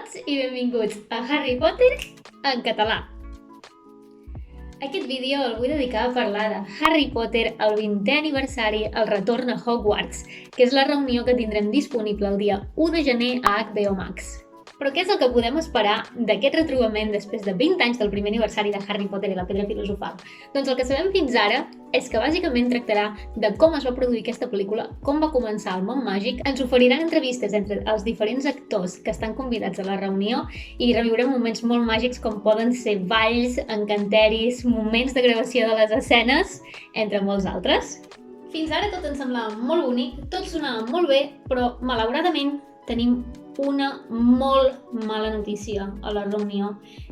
tots i benvinguts a Harry Potter en català. Aquest vídeo el vull dedicar a parlar de Harry Potter, el 20è aniversari, el retorn a Hogwarts, que és la reunió que tindrem disponible el dia 1 de gener a HBO Max. Però què és el que podem esperar d'aquest retrobament després de 20 anys del primer aniversari de Harry Potter i la Pedra Filosofal? Doncs el que sabem fins ara és que bàsicament tractarà de com es va produir aquesta pel·lícula, com va començar el món màgic, ens oferiran entrevistes entre els diferents actors que estan convidats a la reunió i reviurem moments molt màgics com poden ser balls, encanteris, moments de gravació de les escenes, entre molts altres. Fins ara tot ens semblava molt bonic, tot sonava molt bé, però malauradament tenim una molt mala notícia a la reunió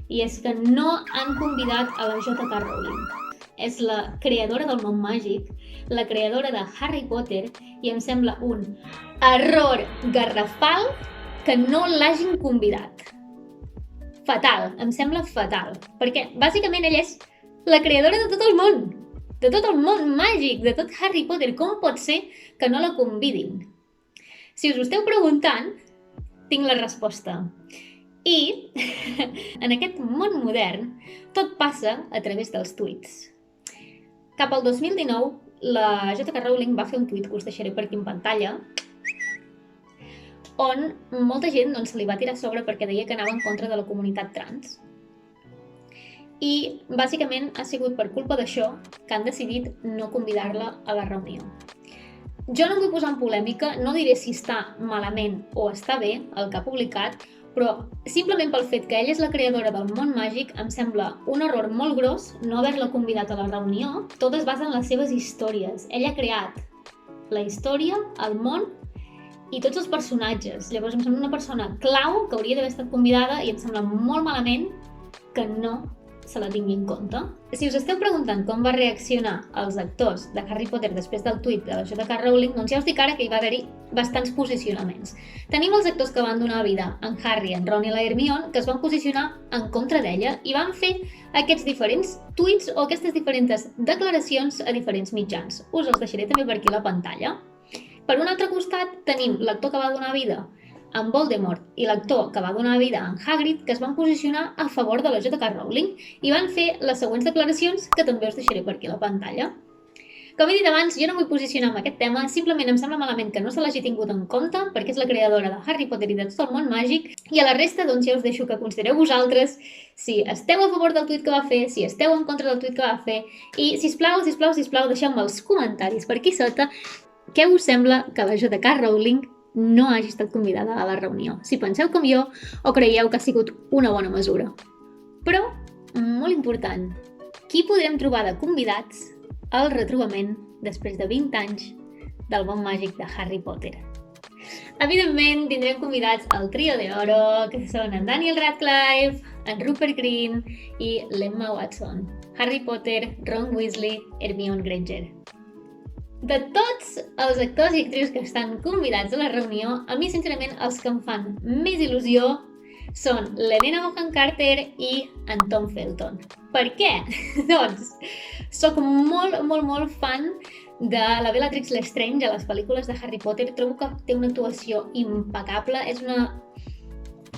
i és que no han convidat a la J.K. Rowling. És la creadora del món màgic, la creadora de Harry Potter i em sembla un error garrafal que no l'hagin convidat. Fatal, em sembla fatal, perquè bàsicament ella és la creadora de tot el món màgic, de tot Harry Potter. Com pot ser que no la convidin? Si us ho esteu preguntant, tinc la resposta. I en aquest món modern tot passa a través dels tuits. Cap al 2019, la J.K. Rowling va fer un tuit que us deixaré per aquí en pantalla, on molta gent se li va tirar a sobre perquè deia que anava en contra de la comunitat trans. I bàsicament ha sigut per culpa d'això que han decidit no convidar-la a la reunió. Jo no em vull posar en polèmica, no diré si està malament o està bé el que ha publicat, però simplement pel fet que ella és la creadora del món màgic em sembla un error molt gros no haver-la convidat a la reunió. Tot es basa en les seves històries. Ella ha creat la història, el món i tots els personatges. Llavors em sembla una persona clau que hauria d'haver estat convidada i em sembla molt malament que no se la tingui en compte. Si us esteu preguntant com va reaccionar els actors de Harry Potter després del tuit de la J.K. Rowling, doncs ja us dic ara que hi va haver-hi bastants posicionaments. Tenim els actors que van donar vida en Harry, en Ron i la Hermione, que es van posicionar en contra d'ella i van fer aquests diferents tuits o aquestes diferents declaracions a diferents mitjans. Us els deixaré també per aquí a la pantalla. Per un altre costat tenim l'actor que va donar vida en Voldemort i l'actor que va donar vida en Hagrid, que es van posicionar a favor de la J.K. Rowling i van fer les següents declaracions que també us deixaré per aquí a la pantalla. Com he dit abans, jo no vull posicionar en aquest tema, simplement em sembla malament que no se l'hagi tingut en compte perquè és la creadora de Harry Potter i de tot el món màgic i a la resta ja us deixo que considereu vosaltres si esteu a favor del tuit que va fer, si esteu en contra del tuit que va fer i sisplau, deixeu-me els comentaris per aquí sota què us sembla que la J.K. Rowling no hagi estat convidada a la reunió. Si penseu com jo o creieu que ha sigut una bona mesura. Però, molt important, qui podrem trobar de convidats al retrobament després de 20 anys del món màgic de Harry Potter? Evidentment, tindrem convidats al trio de oro, que són en Daniel Radcliffe, en Rupert Grint i l'Emma Watson. Harry Potter, Ron Weasley, Hermione Granger. De tots els actors i actrius que estan convidats a la reunió, a mi, sincerament, els que em fan més il·lusió són l'Helena Bonham Carter i en Tom Felton. Per què? Doncs, soc molt fan de la Bellatrix Lestrange a les pel·lícules de Harry Potter. Trobo que té una actuació impecable, és una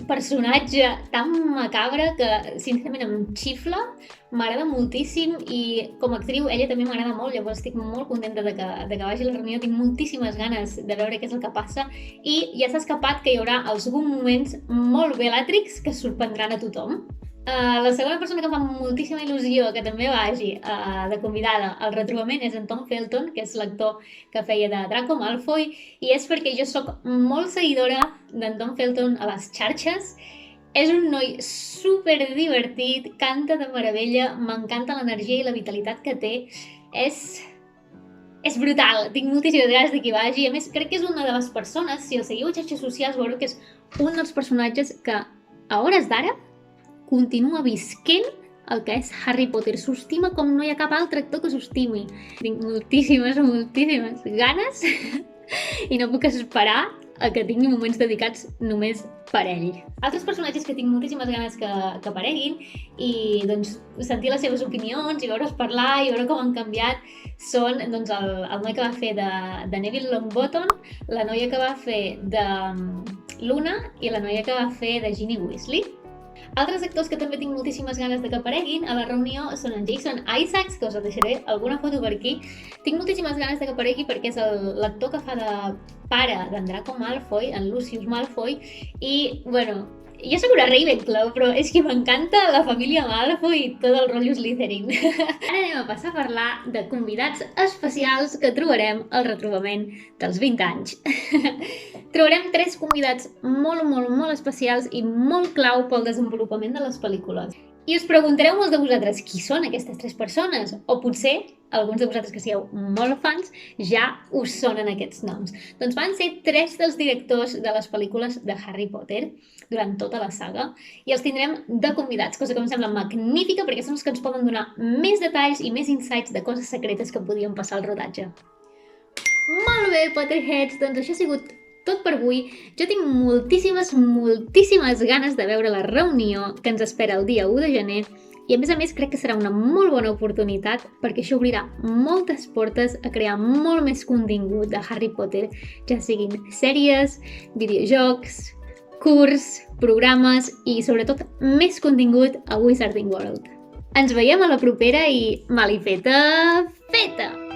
personatge tan macabre que sincerament em xifla, m'agrada moltíssim i com a actriu ella també m'agrada molt, llavors estic molt contenta de que vagi a la reunió, tinc moltíssimes ganes de veure què és el que passa i ja s'ha escapat que hi haurà alguns moments molt Bellatrix que sorprendran a tothom. La segona persona que em fa moltíssima il·lusió que també vagi de convidada al retrobament és en Tom Felton, que és l'actor que feia de Draco Malfoy, i és perquè jo sóc molt seguidora d'en Tom Felton a les xarxes. És un noi super divertit, canta de meravella, m'encanta l'energia i la vitalitat que té. És brutal, tinc moltíssimes ganes de que hi vagi. A més, crec que és una de les persones, si el seguiu a xarxes socials, veureu que és un dels personatges que a hores d'ara continua visquent el que és Harry Potter. S'estima com no hi ha cap altre actor que s'estimi. Tinc moltíssimes ganes i no puc esperar a que tingui moments dedicats només per ell. Altres personatges que tinc moltíssimes ganes que apareguin i sentir les seves opinions i veure's parlar i veure com han canviat són el noi que va fer de Neville Longbottom, la noia que va fer de Luna i la noia que va fer de Ginny Weasley. Altres actors que també tinc moltíssimes ganes de que apareguin a la reunió són en Jason Isaacs, que us en deixaré alguna foto per aquí. Tinc moltíssimes ganes de que aparegui perquè és l'actor que fa de pare d'en Draco Malfoy, en Lucius Malfoy, i, bueno, jo soc una Ravenclaw, però és que m'encanta la família Malfoy i tot el rotllo Slytherin. Ara anem a passar a parlar de convidats especials que trobarem al retrobament dels 20 anys. Trobarem 3 convidats molt especials i molt clau pel desenvolupament de les pel·lícules. I us preguntareu molts de vosaltres qui són aquestes 3 persones, o potser alguns de vosaltres que sigueu molt fans ja us sonen aquests noms. Doncs van ser 3 dels directors de les pel·lícules de Harry Potter durant tota la saga i els tindrem de convidats, cosa que em sembla magnífica perquè són els que ens poden donar més detalls i més insights de coses secretes que podien passar al rodatge. Molt bé, Potterheads, doncs això ha sigut tot per avui. Jo tinc moltíssimes ganes de veure la reunió que ens espera el dia 1 de gener i a més crec que serà una molt bona oportunitat perquè això obrirà moltes portes a crear molt més contingut de Harry Potter, ja siguin sèries, videojocs, curs, programes i sobretot més contingut a Wizarding World. Ens veiem a la propera i malifeta feta!